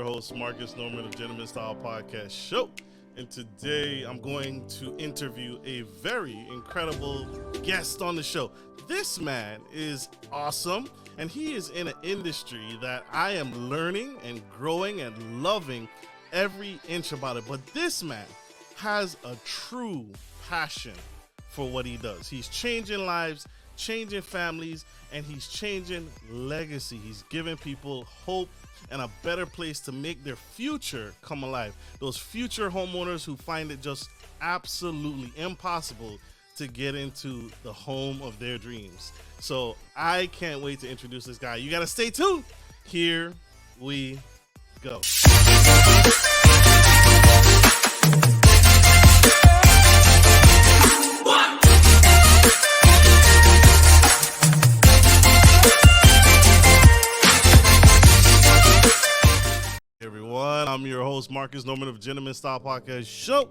your host, Marcus Norman of Gentleman Style Podcast Show. And today I'm going to interview a very incredible guest on the show. This man is awesome, and he is in an industry that I am learning and growing and loving every inch about it. But this man has a true passion for what he does. He's changing lives, changing families, and he's changing legacy. He's giving people hope and a better place to make their future come alive. Those future homeowners who find it just absolutely impossible to get into the home of their dreams. So I can't wait to introduce this guy. You got to stay tuned. Here we go. Everyone, I'm your host, Marcus Norman of Gentleman Style Podcast Show.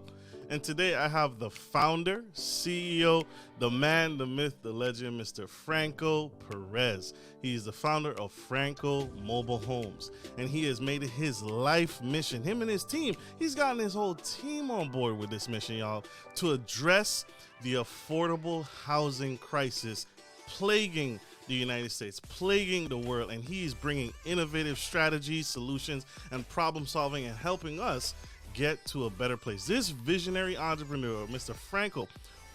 And today I have the founder, CEO, the man, the myth, the legend, Mr. Franco Perez. He's the founder of Franco Mobile Homes. And he has made it his life mission. Him and his team, he's gotten his whole team on board with this mission, y'all, to address the affordable housing crisis plaguing the United States, plaguing the world, and he's bringing innovative strategies, solutions, and problem solving and helping us get to a better place. This visionary entrepreneur, Mr. Franco,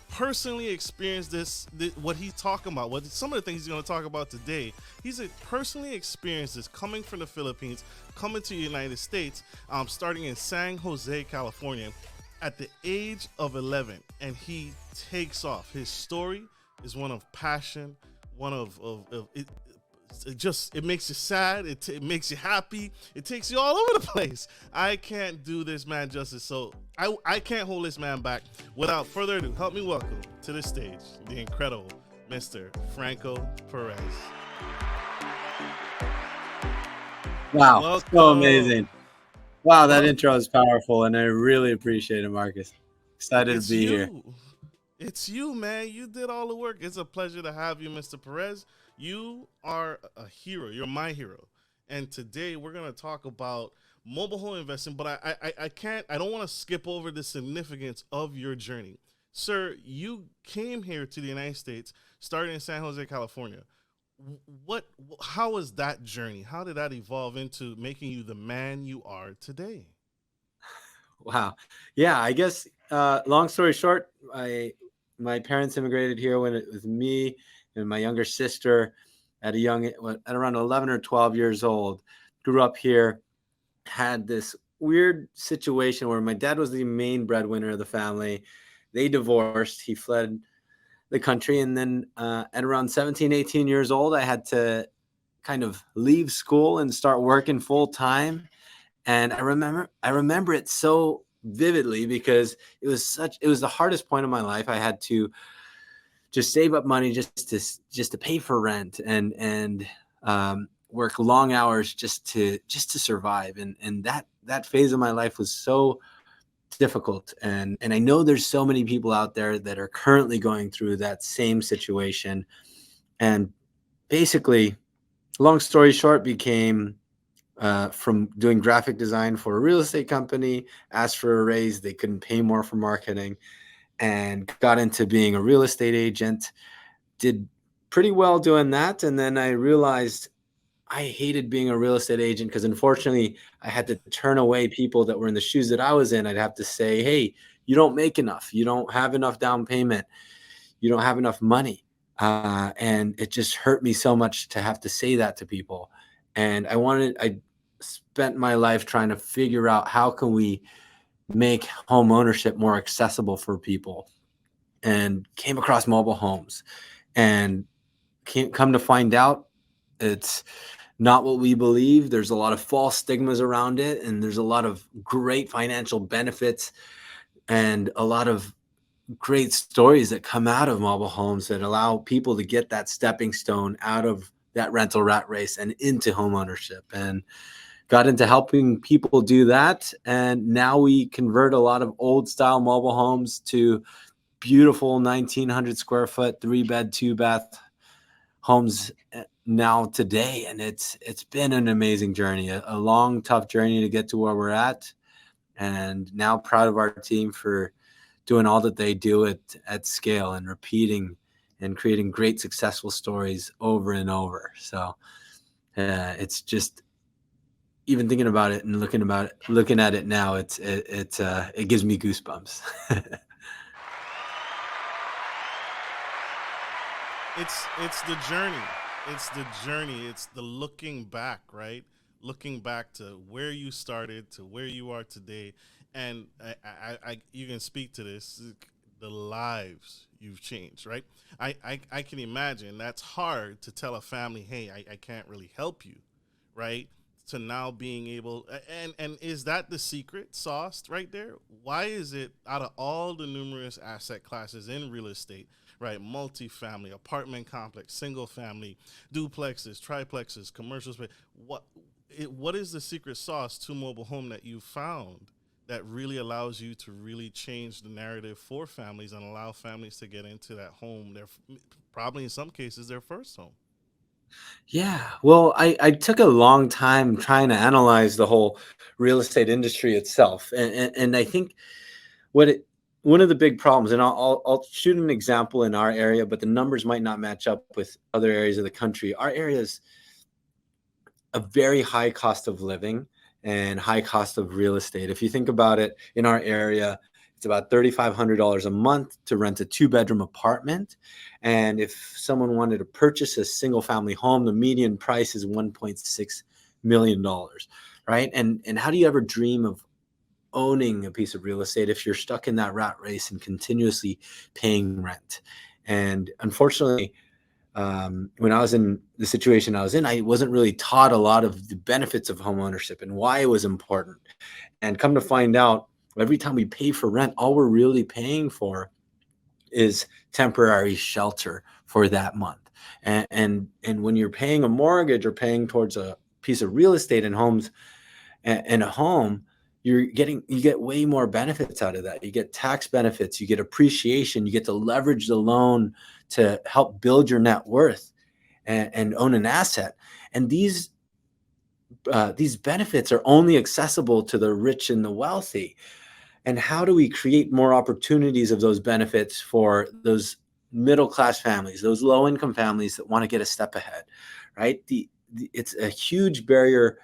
personally experienced this what he's talking about, what some of the things he's going to talk about today. He's personally experienced this coming from the Philippines, coming to the United States, starting in San Jose, California, at the age of 11, and he takes off. His story is one of passion, one of it. It makes you sad. It makes you happy. It takes you all over the place. I can't do this man justice, so I can't hold this man back. Without further ado, help me welcome to the stage the incredible Mr. Franco Perez. Wow, Welcome. so amazing. Wow, that intro is powerful, and I really appreciate it, Marcus. Excited to be here. It's you, man. You did all the work. It's a pleasure to have you, Mr. Perez. You are a hero. You're my hero. And today we're going to talk about mobile home investing, but I don't want to skip over the significance of your journey. Sir, you came here to the United States, started in San Jose, California. How was that journey? How did that evolve into making you the man you are today? Wow. Yeah, I guess long story short, my parents immigrated here when it was me and my younger sister at around 11 or 12 years old. Grew up here, had this weird situation where my dad was the main breadwinner of the family. They divorced. He fled the country. And then at around 17, 18 years old, I had to kind of leave school and start working full time. And I remember it so vividly because it was the hardest point of my life. I had to just save up money just to pay for rent and work long hours just to survive. And that phase of my life was so difficult. And I know there's so many people out there that are currently going through that same situation. And basically, long story short, became from doing graphic design for a real estate company, asked for a raise. They couldn't pay more for marketing, and got into being a real estate agent. Did pretty well doing that. And then I realized I hated being a real estate agent because unfortunately I had to turn away people that were in the shoes that I was in. I'd have to say, hey, you don't make enough. You don't have enough down payment. You don't have enough money. And it just hurt me so much to have to say that to people. And I spent my life trying to figure out how can we make home ownership more accessible for people, and came across mobile homes and come to find out it's not what we believe. There's a lot of false stigmas around it, and there's a lot of great financial benefits and a lot of great stories that come out of mobile homes that allow people to get that stepping stone out of that rental rat race and into home ownership. And got into helping people do that. And now we convert a lot of old style mobile homes to beautiful 1,900 square foot, 3-bed, 2-bath homes now today, and it's been an amazing journey, a long, tough journey to get to where we're at. And now proud of our team for doing all that they do at scale and repeating and creating great successful stories over and over. So it's just, even thinking about it and looking at it now, it gives me goosebumps. It's the journey. It's the journey. It's the looking back, right? Looking back to where you started to where you are today, and you can speak to this. The lives you've changed, right? I can imagine that's hard to tell a family, hey, I can't really help you, right? To now being able, and is that the secret sauce right there? Why is it, out of all the numerous asset classes in real estate, right? Multifamily, apartment complex, single family, duplexes, triplexes, commercial space. What is the secret sauce to mobile home that you found that really allows you to really change the narrative for families and allow families to get into that home? Their probably in some cases their first home. Yeah, well, I took a long time trying to analyze the whole real estate industry itself, and I think what it one of the big problems, and I'll shoot an example in our area, but the numbers might not match up with other areas of the country. Our area is a very high cost of living and high cost of real estate. If you think about it, in our area, it's about $3,500 a month to rent a 2-bedroom apartment. And if someone wanted to purchase a single family home, the median price is $1.6 million, right? And how do you ever dream of owning a piece of real estate if you're stuck in that rat race and continuously paying rent? And unfortunately, when I was in the situation I was in, I wasn't really taught a lot of the benefits of home ownership and why it was important. And come to find out, every time we pay for rent, all we're really paying for is temporary shelter for that month. And when you're paying a mortgage or paying towards a piece of real estate and homes and a home, you get way more benefits out of that. You get tax benefits, you get appreciation, you get to leverage the loan to help build your net worth and own an asset. And these benefits are only accessible to the rich and the wealthy. And how do we create more opportunities of those benefits for those middle class families, those low income families that want to get a step ahead, right? It's a huge barrier.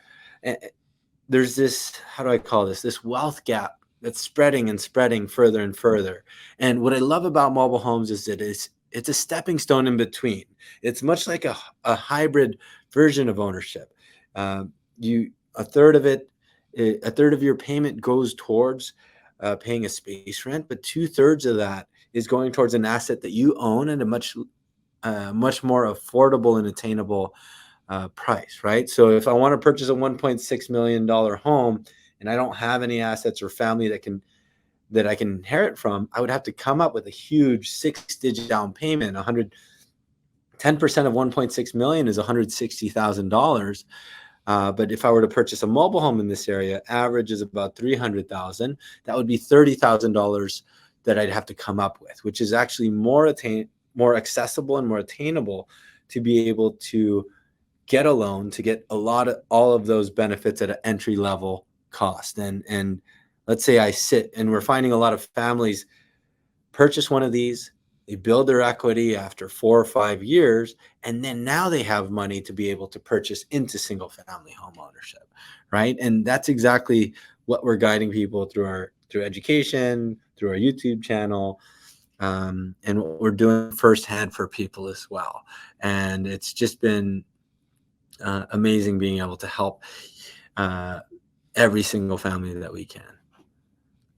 There's this, how do I call this wealth gap that's spreading and spreading further and further. And what I love about mobile homes is that it's a stepping stone in between. It's much like a hybrid version of ownership. You a third of it, a third of your payment goes towards paying a space rent, but 2/3 of that is going towards an asset that you own at a much more affordable and attainable price, right? So if I want to purchase a $1.6 million home and I don't have any assets or family that I can inherit from, I would have to come up with a huge 6-digit down payment. 10% of 1.6 million is $160,000. But if I were to purchase a mobile home in this area, average is about 300,000. That would be $30,000 that I'd have to come up with, which is actually more accessible and more attainable to be able to get a loan, to get all of those benefits at an entry level cost. And let's say we're finding a lot of families purchase one of these, they build their equity after 4 or 5 years, and then now they have money to be able to purchase into single family home ownership, right? And that's exactly what we're guiding people through education, through our YouTube channel, and what we're doing firsthand for people as well. And it's just been amazing being able to help every single family that we can.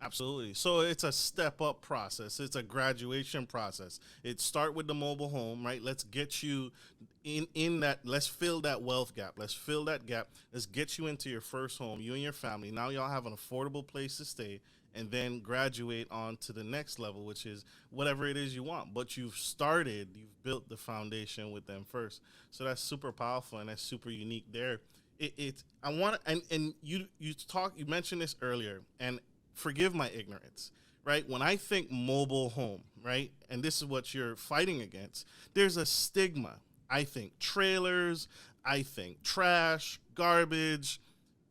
Absolutely. So it's a step up process. It's a graduation process. It start with the mobile home, right? Let's get you in that. Let's fill that wealth gap. Let's fill that gap. Let's get you into your first home, you and your family. Now y'all have an affordable place to stay, and then graduate on to the next level, which is whatever it is you want. But you've built the foundation with them first. So that's super powerful and that's super unique there. I want to, and you mentioned this earlier, and forgive my ignorance, right? When I think mobile home, right, and this is what you're fighting against, there's a stigma, I think trailers, I think trash, garbage,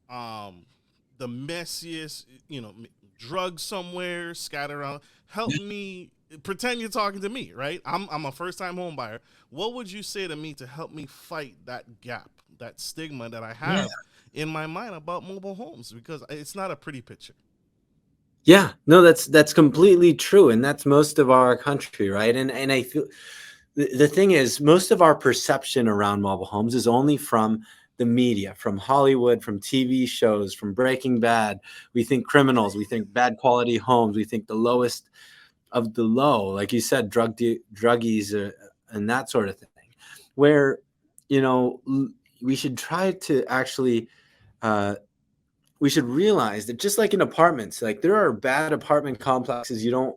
um, the messiest, drugs somewhere scattered around. Help me pretend you're talking to me, right? I'm a first time home buyer. What would you say to me to help me fight that gap, that stigma that I Yeah. have in my mind about mobile homes? Because it's not a pretty picture. Yeah, no, that's completely true, and that's most of our country, right? And I feel the thing is, most of our perception around mobile homes is only from the media, from Hollywood, from TV shows, from Breaking Bad. We think criminals, we think bad quality homes, we think the lowest of the low, like you said, druggies, and that sort of thing. Where, you know, we should try to actually. Uh, we should realize that just like in apartments, like there are bad apartment complexes you don't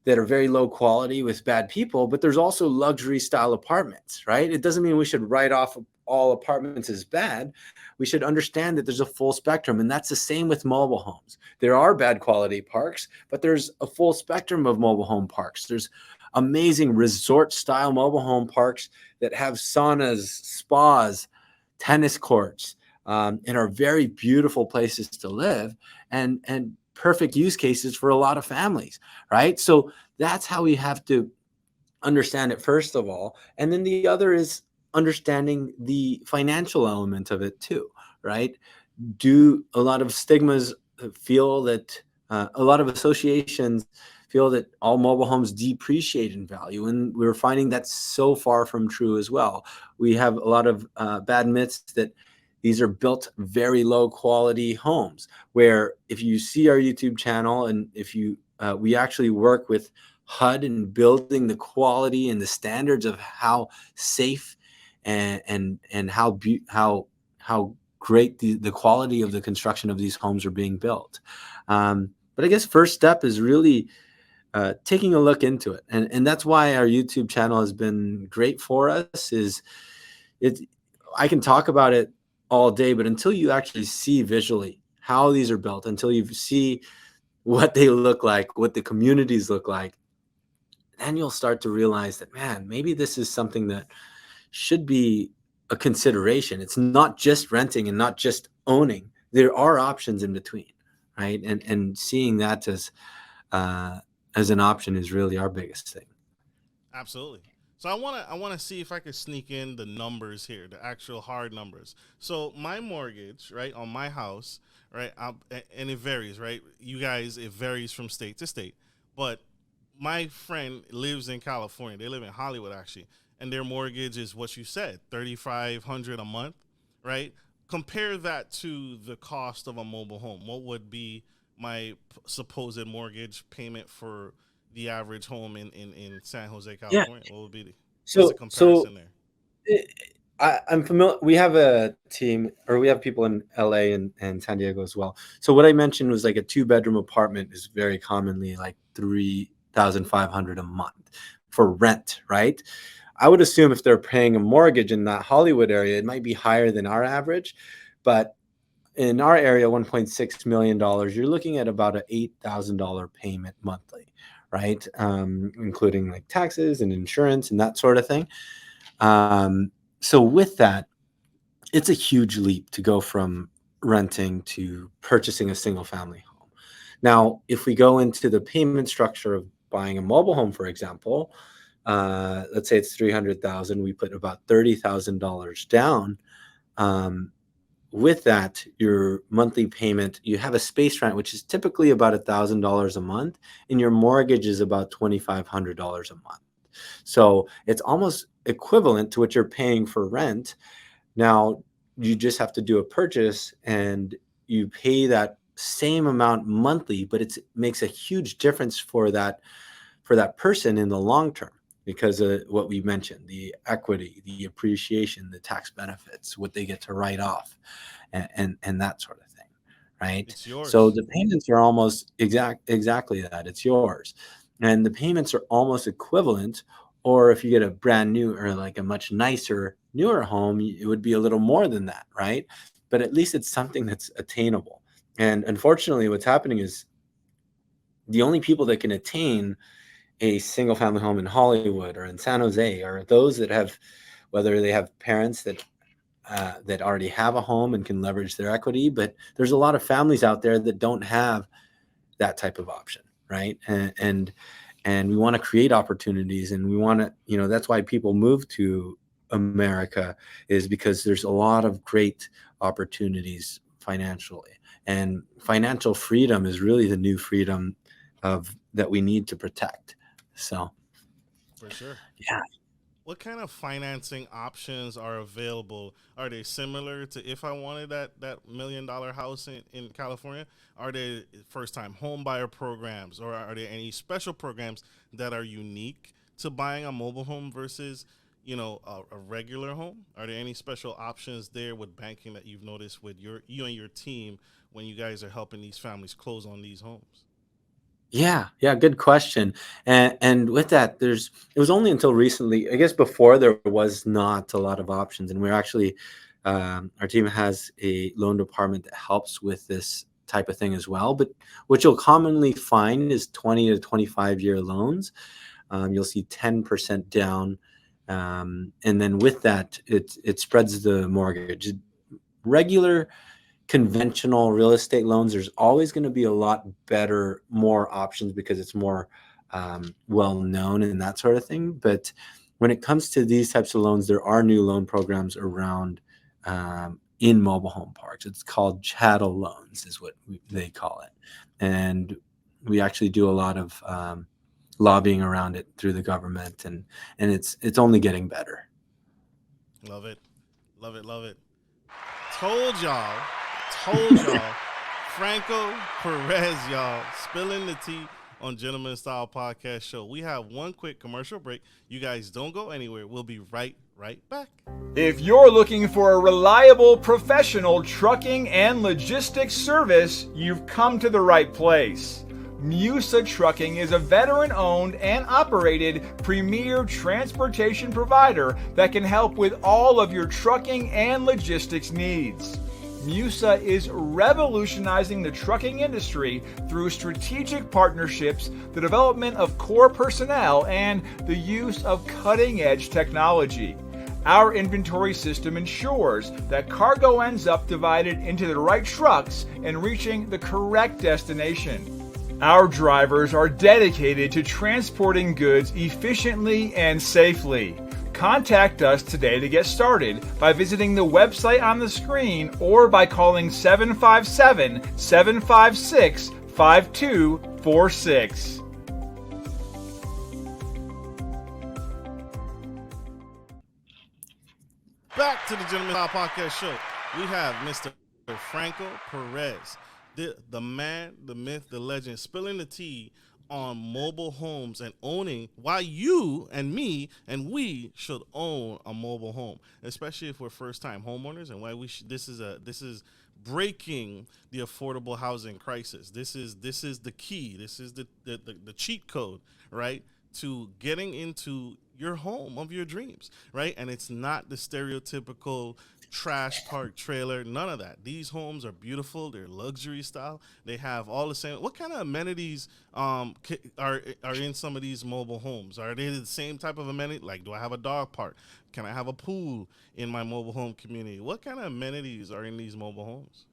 that are very low quality with bad people, but there's also luxury style apartments, right? It doesn't mean we should write off all apartments as bad. We should understand that there's a full spectrum, and that's the same with mobile homes. There are bad quality parks, but there's a full spectrum of mobile home parks. There's amazing resort style mobile home parks that have saunas, spas, tennis courts, and are very beautiful places to live, and perfect use cases for a lot of families, right? So that's how we have to understand it first of all, and then the other is understanding the financial element of it too, right? Do a lot of stigmas feel that a lot of associations feel that all mobile homes depreciate in value, and we're finding that's so far from true as well. We have a lot of bad myths that these are built very low quality homes, where if you see our YouTube channel, and if you we actually work with HUD and building the quality and the standards of how safe and how great the quality of the construction of these homes are being built. But I guess first step is really taking a look into it, and that's why our YouTube channel has been great for us. Is it? I can talk about it all day, but until you actually see visually how these are built, until you see what they look like, what the communities look like, then you'll start to realize that, man, maybe this is something that should be a consideration. It's not just renting and not just owning. There are options in between, right? And seeing that as an option is really our biggest thing. Absolutely. So I wanna see if I could sneak in the numbers here, the actual hard numbers. So my mortgage, right, on my house, right, and it varies, right. You guys, it varies from state to state, but my friend lives in California. They live in Hollywood actually, and their mortgage is what you said, 3,500 a month, right? Compare that to the cost of a mobile home. What would be my supposed mortgage payment for the average home in San Jose, Yeah. California? What would be what's the So comparison there? I'm familiar. We have a team, or we have people in LA and San Diego as well. So what I mentioned was like a 2 bedroom apartment is very commonly like 3,500 a month for rent, right? I would assume if they're paying a mortgage in that Hollywood area, it might be higher than our average, but in our area, $1.6 million, you're looking at about a $8,000 payment monthly, right? Including like taxes and insurance and that sort of thing. So with that, it's a huge leap to go from renting to purchasing a single family home. Now, if we go into the payment structure of buying a mobile home, for example, let's say it's 300,000, we put about $30,000 down. Um, with that, your monthly payment, you have a space rent, which is typically about $1,000 a month, and your mortgage is about $2,500 a month. So it's almost equivalent to what you're paying for rent. Now, you just have to do a purchase and you pay that same amount monthly, but it makes a huge difference for that person in the long term because of what we mentioned, the equity, the appreciation, the tax benefits, what they get to write off, and that sort of thing, right? It's So yours. the payments are almost exactly that. It's yours. And the payments are almost equivalent. Or if you get a brand new or like a much nicer, newer home, it would be a little more than that, right? But at least it's something that's attainable. And unfortunately, what's happening is the only people that can attain a single family home in Hollywood or in San Jose are those that have whether they have parents that already have a home and can leverage their equity. But there's a lot of families out there that don't have that type of option, right? And we want to create opportunities, and we want to, that's why people move to America, is because there's a lot of great opportunities financially, and financial freedom is really the new freedom of that we need to protect. So For sure. yeah. What kind of financing options are available? Are they similar to if I wanted that $1 million house in California? Are they first time home buyer programs, or are there any special programs that are unique to buying a mobile home versus a regular home? Are there any special options there with banking that you've noticed with you and your team when you guys are helping these families close on these homes? Yeah, good question. And with that, it was only until recently, I guess before, there was not a lot of options, and we're actually, our team has a loan department that helps with this type of thing as well. But what you'll commonly find is 20 to 25-year loans. You'll see 10% down, and then with that, it spreads the mortgage. Regular conventional real estate loans, there's always going to be a lot better, more options, because it's more well known and that sort of thing. But when it comes to these types of loans, there are new loan programs around in mobile home parks. It's called chattel loans, is what they call it, and we actually do a lot of lobbying around it through the government, and it's only getting better. Love it. Love it. Love it. Told y'all. Told y'all. Franco Perez, y'all, spilling the tea on Gentleman Style Podcast Show. We have one quick commercial break. You guys don't go anywhere. We'll be right back. If you're looking for a reliable professional trucking and logistics service, you've come to the right place. Musa Trucking is a veteran-owned and operated premier transportation provider that can help with all of your trucking and logistics needs. Musa is revolutionizing the trucking industry through strategic partnerships, the development of core personnel, and the use of cutting-edge technology. Our inventory system ensures that cargo ends up divided into the right trucks and reaching the correct destination. Our drivers are dedicated to transporting goods efficiently and safely. Contact us today to get started by visiting the website on the screen or by calling 757-756-5246. Back to the Gentleman Style Podcast Show. We have Mr. Franco Perez, the man, the myth, the legend, spilling the tea on mobile homes and owning why you and me and we should own a mobile home, especially if we're first-time homeowners, and why this is breaking the affordable housing crisis. This is the key. This is the cheat code, right, to getting into your home of your dreams, right? And it's not the stereotypical trash park trailer, none of that. These homes are beautiful. They're luxury style. They have all the same. What kind of amenities are in some of these mobile homes? Are they the same type of amenity? Like, do I have a dog park? Can I have a pool in my mobile home community? What kind of amenities are in these mobile homes?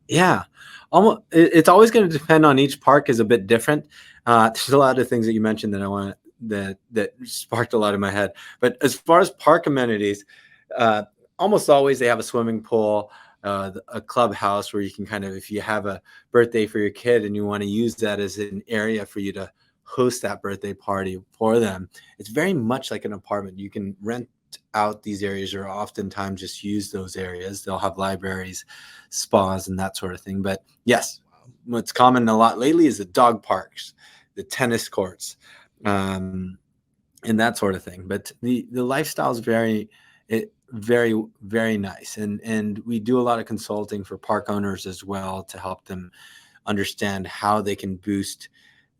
Yeah, almost. It's always going to depend on each park is a bit different. There's a lot of things that you mentioned that I want that sparked a lot in my head. But as far as park amenities, almost always they have a swimming pool, a clubhouse where you can kind of, if you have a birthday for your kid and you want to use that as an area for you to host that birthday party for them, it's very much like an apartment. You can rent out these areas, or oftentimes just use those areas. They'll have libraries, spas, and that sort of thing. But yes, what's common a lot lately is the dog parks, the tennis courts, and that sort of thing. But the lifestyle is very, very nice. And we do a lot of consulting for park owners as well to help them understand how they can boost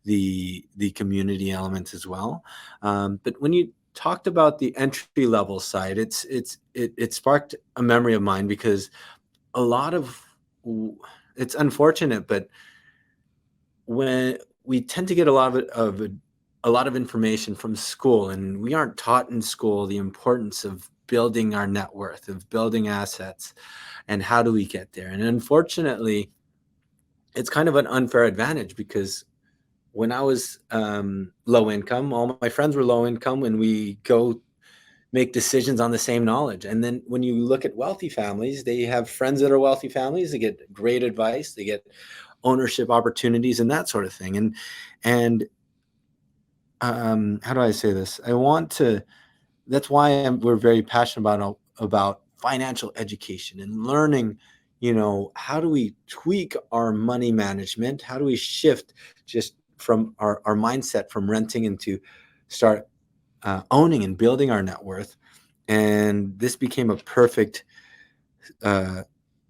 the community elements as well. But when you talked about the entry level side, it sparked a memory of mine, because a lot of, it's unfortunate, but when we tend to get a lot of information from school, and we aren't taught in school the importance of building our net worth, of building assets, and how do we get there? And unfortunately, it's kind of an unfair advantage because when I was low income, all my friends were low income, and we go make decisions on the same knowledge. And then when you look at wealthy families, they have friends that are wealthy families. They get great advice. They get ownership opportunities and that sort of thing. And how do I say this? That's why we're very passionate about financial education and learning, how do we tweak our money management? How do we shift just from our mindset from renting into start owning and building our net worth? And this became a perfect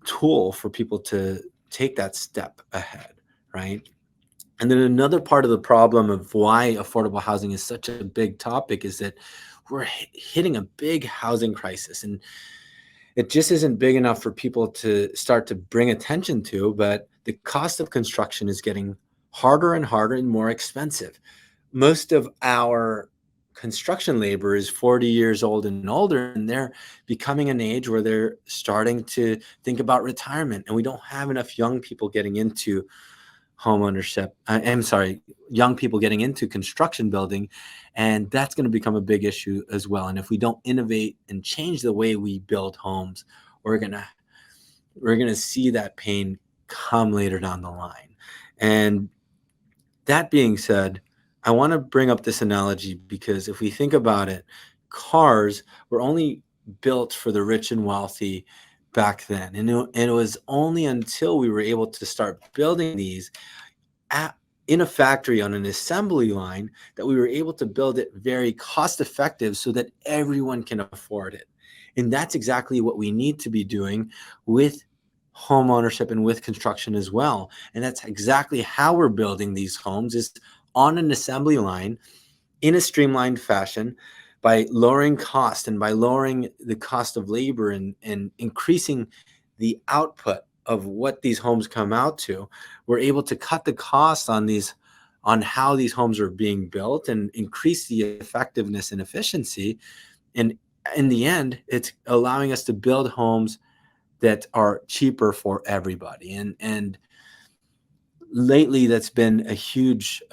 tool for people to take that step ahead, right? And then another part of the problem of why affordable housing is such a big topic is that we're hitting a big housing crisis, and it just isn't big enough for people to start to bring attention to, but the cost of construction is getting harder and harder and more expensive. Most of our construction labor is 40 years old and older, and they're becoming an age where they're starting to think about retirement, and we don't have enough young people getting into home ownership. I'm sorry, young people getting into construction building, and that's going to become a big issue as well. And if we don't innovate and change the way we build homes, we're gonna see that pain come later down the line. And that being said, I want to bring up this analogy because if we think about it, cars were only built for the rich and wealthy back then. And it was only until we were able to start building these in a factory on an assembly line that we were able to build it very cost effective so that everyone can afford it. And that's exactly what we need to be doing with home ownership and with construction as well. And that's exactly how we're building these homes, is on an assembly line in a streamlined fashion, by lowering cost and by lowering the cost of labor and increasing the output of what these homes come out to. We're able to cut the costs on how these homes are being built and increase the effectiveness and efficiency. And in the end, it's allowing us to build homes that are cheaper for everybody. And lately, that's been a huge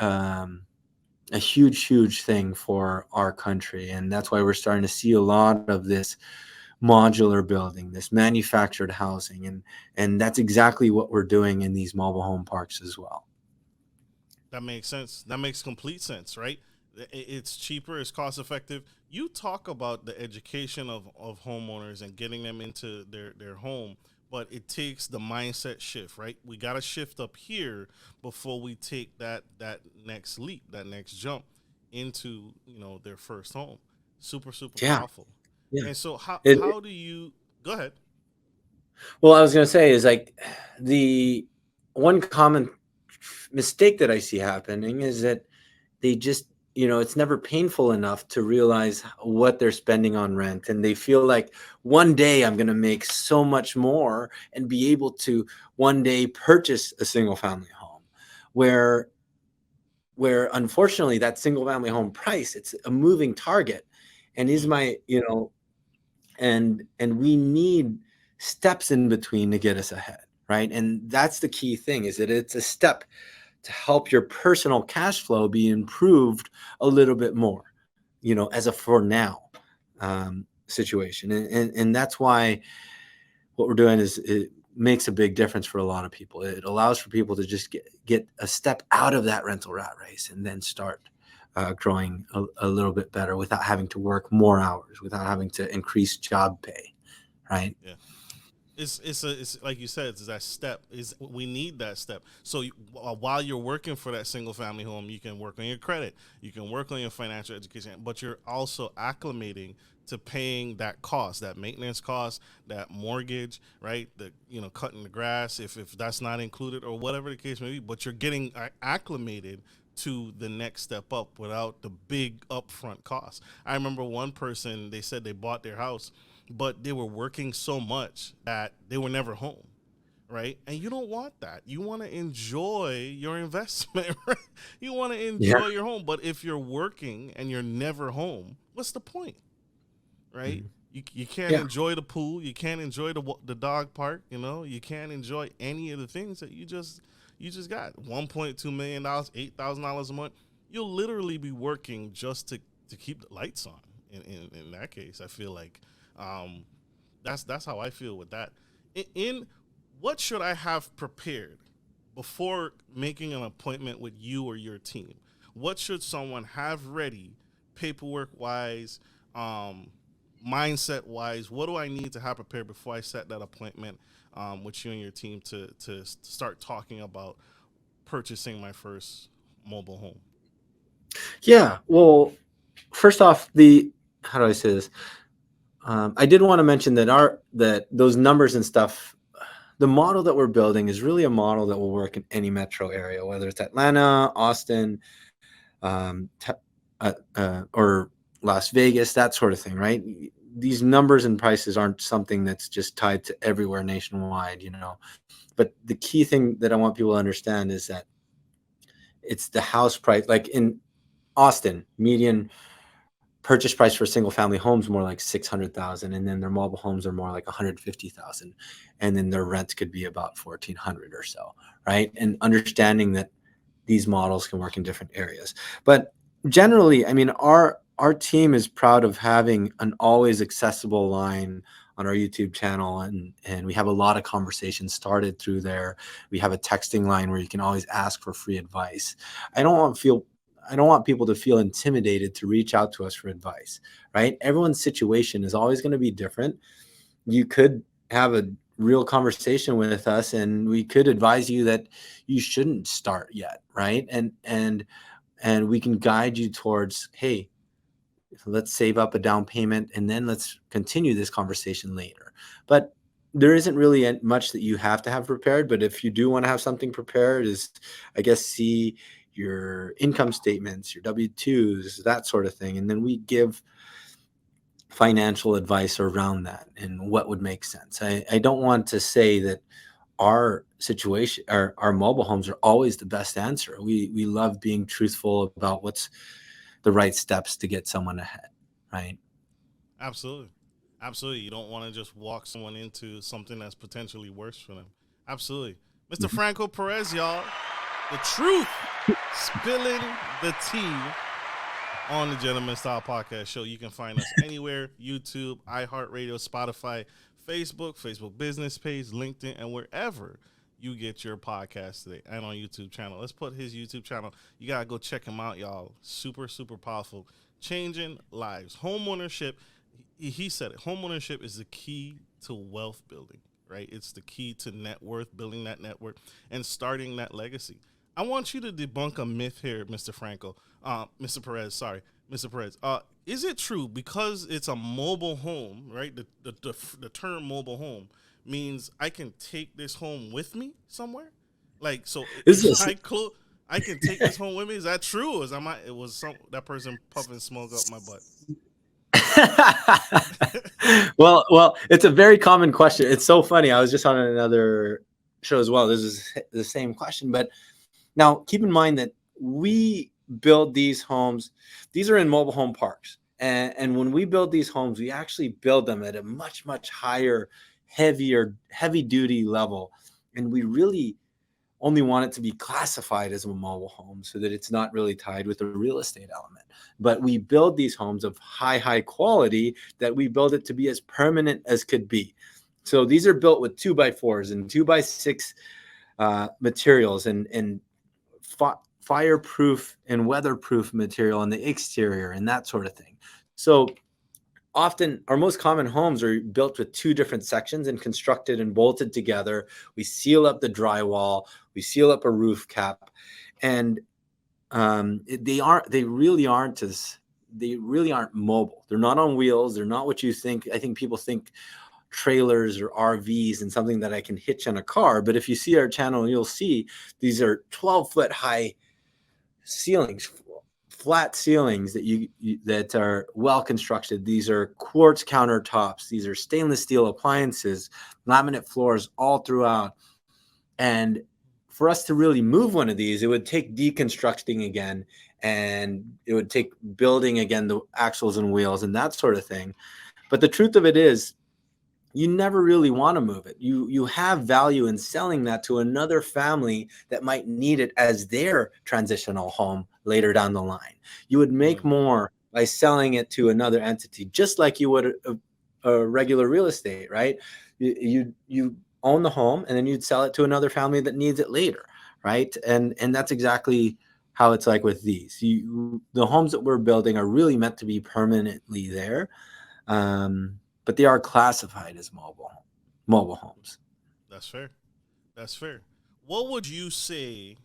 thing for our country. And that's why we're starting to see a lot of this modular building, this manufactured housing. And that's exactly what we're doing in these mobile home parks as well. That makes sense. That makes complete sense, right? It's cheaper, it's cost effective. You talk about the education of homeowners and getting them into their home, but it takes the mindset shift, right? We got to shift up here before we take that next leap, that next jump into, their first home. Super powerful. Yeah. And so how do you go ahead? Well, I was going to say is like the one common mistake that I see happening is that they just, it's never painful enough to realize what they're spending on rent. And they feel like one day I'm going to make so much more and be able to one day purchase a single family home where unfortunately that single family home price, it's a moving target. And is my, and we need steps in between to get us ahead, right? And that's the key thing, is that it's a step to help your personal cash flow be improved a little bit more, as a for now situation. And that's why what we're doing is it makes a big difference for a lot of people. It allows for people to just get a step out of that rental rat race and then start growing a little bit better without having to work more hours, without having to increase job pay, right? Yeah. It's like you said, it's that step. We need that step. So while you're working for that single family home, you can work on your credit, you can work on your financial education, but you're also acclimating to paying that cost, that maintenance cost, that mortgage, right? The cutting the grass if that's not included or whatever the case may be. But you're getting acclimated to the next step up without the big upfront costs. I remember one person, they said they bought their house, but they were working so much that they were never home, right? And you don't want that. You want to enjoy your investment, right? You want to enjoy your home. But if you're working and you're never home, what's the point, right? You can't Yeah. enjoy the pool. You can't enjoy the dog park. You know, you can't enjoy any of the things that you just got. $1.2 million, $8,000 a month. You'll literally be working just to keep the lights on. In that case, I feel like that's how I feel with that. In what should I have prepared before making an appointment with you or your team? What should someone have ready, paperwork wise, mindset wise? What do I need to have prepared before I set that appointment with you and your team to start talking about purchasing my first mobile home? Yeah. Well, first off, how do I say this? I did want to mention that those numbers and stuff, the model that we're building is really a model that will work in any metro area, whether it's Atlanta, Austin, or Las Vegas, that sort of thing, right? These numbers and prices aren't something that's just tied to everywhere nationwide, you know. But the key thing that I want people to understand is that it's the house price. Like in Austin, median purchase price for single family homes more like 600,000, and then their mobile homes are more like 150,000, and then their rent could be about 1,400 or so, right? And understanding that these models can work in different areas, but generally, I mean, our team is proud of having an always accessible line on our YouTube channel, and we have a lot of conversations started through there. We have a texting line where you can always ask for free advice. I don't want people to feel intimidated to reach out to us for advice, right? Everyone's situation is always going to be different. You could have a real conversation with us and we could advise you that you shouldn't start yet, right? And we can guide you towards, hey, let's save up a down payment and then let's continue this conversation later. But there isn't really much that you have to have prepared. But if you do want to have something prepared, is, I guess, see your income statements, your W-2s, that sort of thing. And then we give financial advice around that and what would make sense. I don't want to say that our situation, our mobile homes are always the best answer. We love being truthful about what's the right steps to get someone ahead, right? Absolutely. Absolutely. You don't want to just walk someone into something that's potentially worse for them. Absolutely. Mr. Franco Perez, y'all. The truth, spilling the tea on the Gentleman Style Podcast Show. You can find us anywhere: YouTube, iHeartRadio, Spotify, Facebook business page, LinkedIn, and wherever you get your podcast today, and on YouTube channel. Let's put his YouTube channel. You got to go check him out, y'all. Super, super powerful. Changing lives. Homeownership, he said it. Homeownership is the key to wealth building, right? It's the key to net worth, building that network, and starting that legacy. I want you to debunk a myth here, Mr. Franco. Mr. Perez, sorry. Mr. Perez. Is it true, because it's a mobile home, right? The term mobile home means I can take this home with me somewhere? Like, so I can take this home with me? Is that true? Or was that person puffing smoke up my butt? Well, it's a very common question. It's so funny. I was just on another show as well. This is the same question, but now keep in mind that we build these homes. These are in mobile home parks. And when we build these homes, we actually build them at a much, much higher, heavy duty level. And we really only want it to be classified as a mobile home so that it's not really tied with a real estate element. But we build these homes of high quality, that we build it to be as permanent as could be. So these are built with 2x4s and 2x6 materials and fireproof and weatherproof material on the exterior and that sort of thing. So often our most common homes are built with two different sections and constructed and bolted together. We seal up the drywall, we seal up a roof cap, and they really aren't mobile. They're not on wheels. They're not what you think. I think people think trailers or RVs and something that I can hitch on a car. But if you see our channel, you'll see these are 12-foot high ceilings, flat ceilings that are well constructed. These are quartz countertops. These are stainless steel appliances, laminate floors all throughout. And for us to really move one of these, it would take deconstructing again, and it would take building again the axles and wheels and that sort of thing. But the truth of it is, you never really want to move it. You have value in selling that to another family that might need it as their transitional home later down the line. You would make more by selling it to another entity, just like you would a regular real estate, right? You own the home and then you'd sell it to another family that needs it later, right? And that's exactly how it's like with these. The homes that we're building are really meant to be permanently there. But they are classified as mobile homes. That's fair. That's fair. What would you say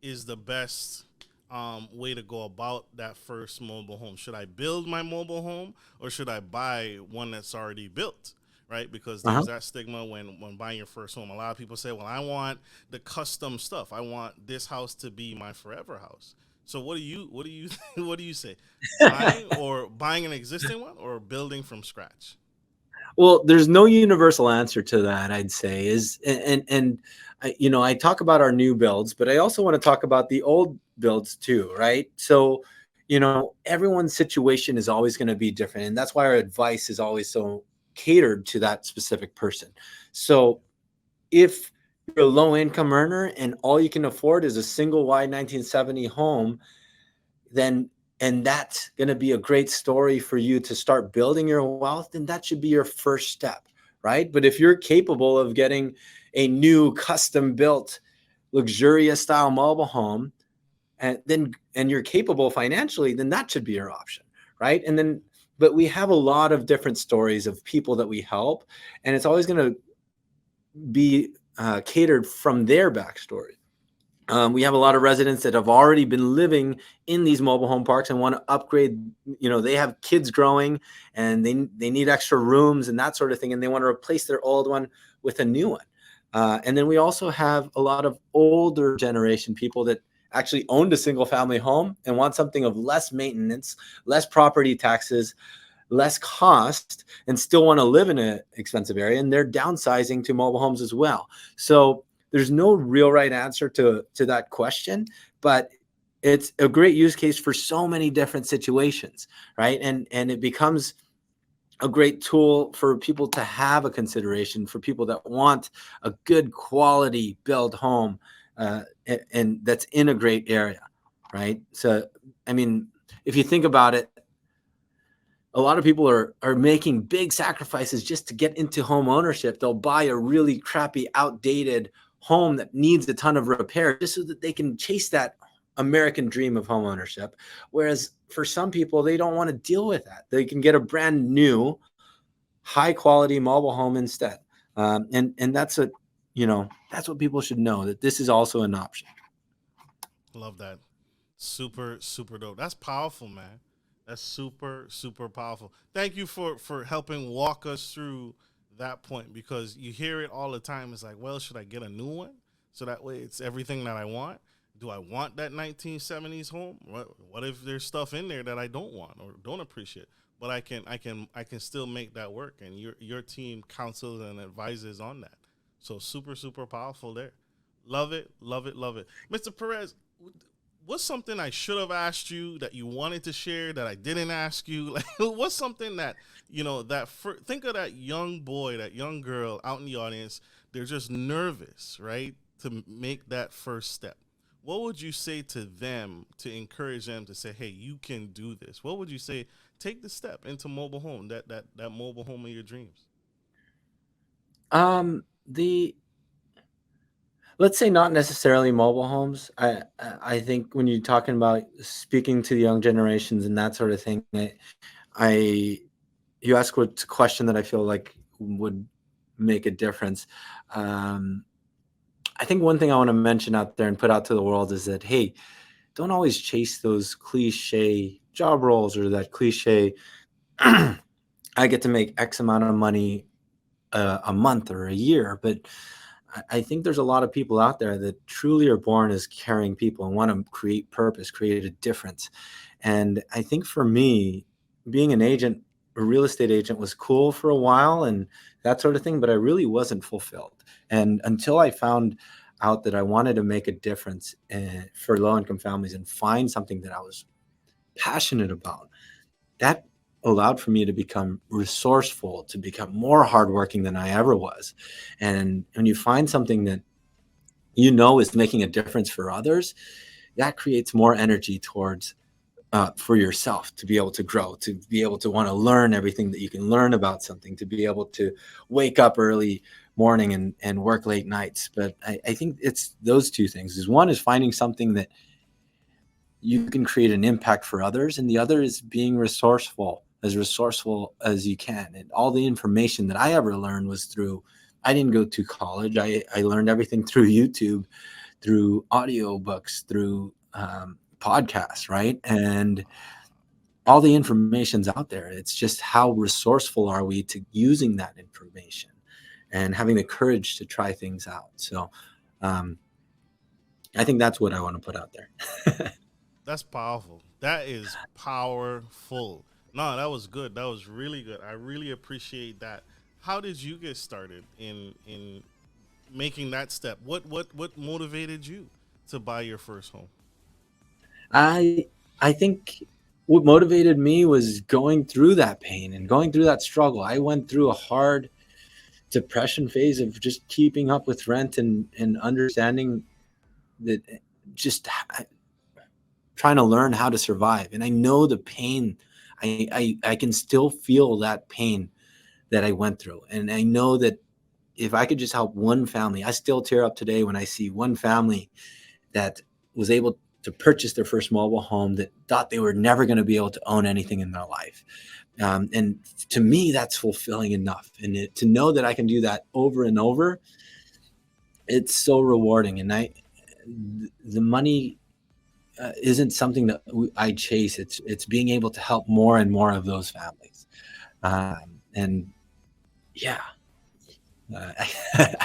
is the best way to go about that first mobile home? Should I build my mobile home or should I buy one that's already built? Right, because there's that stigma when buying your first home. A lot of people say, "Well, I want the custom stuff. I want this house to be my forever house." So, what do you what do you say? Buying an existing one or building from scratch? Well, there's no universal answer to that, I'd say. I talk about our new builds, but I also want to talk about the old builds too, right? So, everyone's situation is always going to be different, and that's why our advice is always so catered to that specific person. So, if you're a low income earner and all you can afford is a single wide 1970 home, then and that's going to be a great story for you to start building your wealth, then that should be your first step, right? But if you're capable of getting a new custom built luxurious style mobile home and you're capable financially, then that should be your option, right? But we have a lot of different stories of people that we help, and it's always going to be catered from their backstory. We have a lot of residents that have already been living in these mobile home parks and want to upgrade. They have kids growing and they need extra rooms and that sort of thing, and they want to replace their old one with a new one. And then we also have a lot of older generation people that actually owned a single family home and want something of less maintenance, less property taxes, less cost, and still want to live in an expensive area. And they're downsizing to mobile homes as well. So there's no real right answer to that question, but it's a great use case for so many different situations, right? And it becomes a great tool for people to have a consideration for people that want a good quality build home, and that's in a great area, right? So, I mean, if you think about it, a lot of people are making big sacrifices just to get into home ownership. They'll buy a really crappy, outdated home that needs a ton of repair just so that they can chase that American dream of home ownership. Whereas for some people, they don't want to deal with that. They can get a brand new, high quality mobile home instead. And that's that's what people should know, that this is also an option. Love that. Super, super dope. That's powerful, man. That's super, super powerful. Thank you for helping walk us through that point, because you hear it all the time. It's like, well, should I get a new one? So that way it's everything that I want. Do I want that 1970s home? What if there's stuff in there that I don't want or don't appreciate? But I can still make that work. And your team counsels and advises on that. So super, super powerful there. Love it, love it, love it. Mr. Perez, what's something I should have asked you that you wanted to share that I didn't ask you? Like, what's something that, think of that young boy, that young girl out in the audience. They're just nervous, right, to make that first step. What would you say to them to encourage them to say, hey, you can do this? What would you say? Take the step into mobile home, that mobile home of your dreams. Let's say not necessarily mobile homes. I think when you're talking about speaking to the young generations and that sort of thing, you ask what's a question that I feel like would make a difference. I think one thing I want to mention out there and put out to the world is that, hey, don't always chase those cliche job roles or that cliche, I get to make X amount of money a month or a year. But I think there's a lot of people out there that truly are born as caring people and want to create purpose, create a difference. And I think for me, being an agent, a real estate agent, was cool for a while and that sort of thing, but I really wasn't fulfilled. And until I found out that I wanted to make a difference for low-income families and find something that I was passionate about, that allowed for me to become resourceful, to become more hardworking than I ever was. And when you find something that is making a difference for others, that creates more energy towards for yourself to be able to grow, to be able to want to learn everything that you can learn about something, to be able to wake up early morning and work late nights. But I think it's those two things. One is finding something that you can create an impact for others, and the other is being resourceful as you can. And all the information that I ever learned was through, I didn't go to college. I learned everything through YouTube, through audiobooks, through podcasts, right? And all the information's out there. It's just how resourceful are we to using that information and having the courage to try things out. So I think that's what I want to put out there. That's powerful. That is powerful. No, that was good. That was really good. I really appreciate that. How did you get started in making that step? What motivated you to buy your first home? I think what motivated me was going through that pain and going through that struggle. I went through a hard depression phase of just keeping up with rent and understanding that, just trying to learn how to survive. And I know the pain. I can still feel that pain that I went through. And I know that if I could just help one family, I still tear up today when I see one family that was able to purchase their first mobile home, that thought they were never going to be able to own anything in their life. And to me, that's fulfilling enough. And to know that I can do that over and over, it's so rewarding. And the money isn't something that I chase. It's being able to help more and more of those families. And yeah, I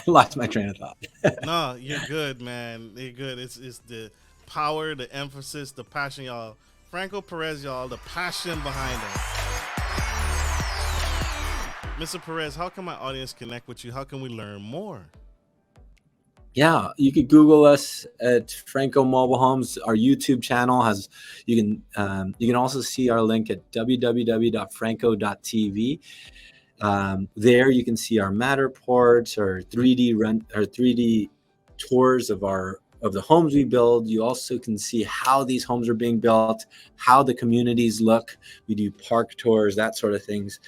lost my train of thought. No, you're good, man. You're good. It's the power, the emphasis, the passion, y'all. Franco Perez, y'all, the passion behind it. Mr. Perez, how can my audience connect with you? How can we learn more? Yeah, you could Google us at Franco Mobile Homes. Our YouTube channel has, you can also see our link at www.franco.tv. There you can see our Matterports, our 3D tours of the homes we build. You also can see how these homes are being built, how the communities look. We do park tours, that sort of things.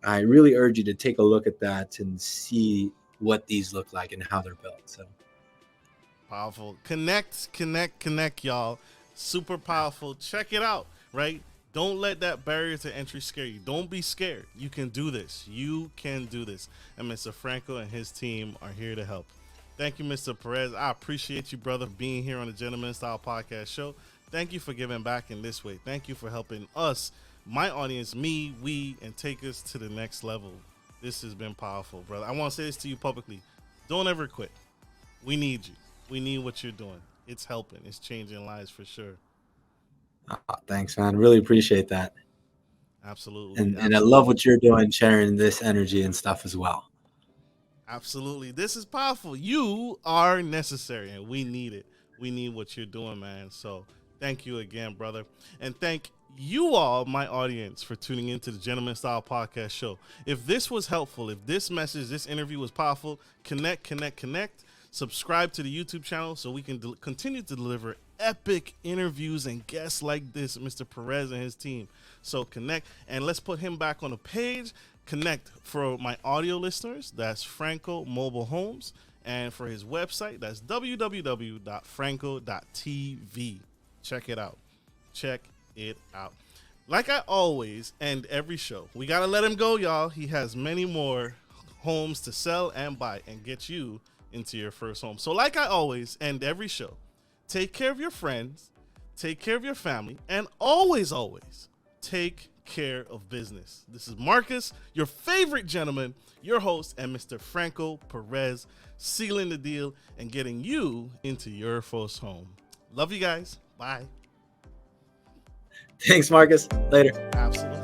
I really urge you to take a look at that and see what these look like and how they're built. So powerful. Connect, y'all. Super powerful. Check it out, right? Don't let that barrier to entry scare you. Don't be scared. You can do this. You can do this. And Mr. Franco and his team are here to help. Thank you, Mr. Perez. I appreciate you, brother, being here on the Gentleman Style Podcast Show. Thank you for giving back in this way. Thank you for helping us, my audience, we, and take us to the next level. This has been powerful, brother. I want to say this to you publicly. Don't ever quit. We need you. We need what you're doing. It's helping. It's changing lives for sure. Thanks, man. Really appreciate that. Absolutely. And I love what you're doing, sharing this energy and stuff as well. Absolutely. This is powerful. You are necessary, and we need it. We need what you're doing, man. So thank you again, brother. And thank you all, my audience, for tuning into the Gentleman Style Podcast Show. If this was helpful, if this message, this interview was powerful, connect. Subscribe to the YouTube channel so we can continue to deliver epic interviews and guests like this, Mr. Perez and his team. So connect, and let's put him back on the page. Connect for my audio listeners. That's Franco Mobile Homes. And for his website, that's www.franco.tv. Check it out. Like I always end every show, we got to let him go, y'all. He has many more homes to sell and buy and get you into your first home. So like I always end every show, take care of your friends, take care of your family, and always take care of business. This is Marcus, your favorite gentleman, your host, and Mr. Franco Perez, sealing the deal and getting you into your first home. Love you guys. Bye. Thanks, Marcus. Later. Absolutely.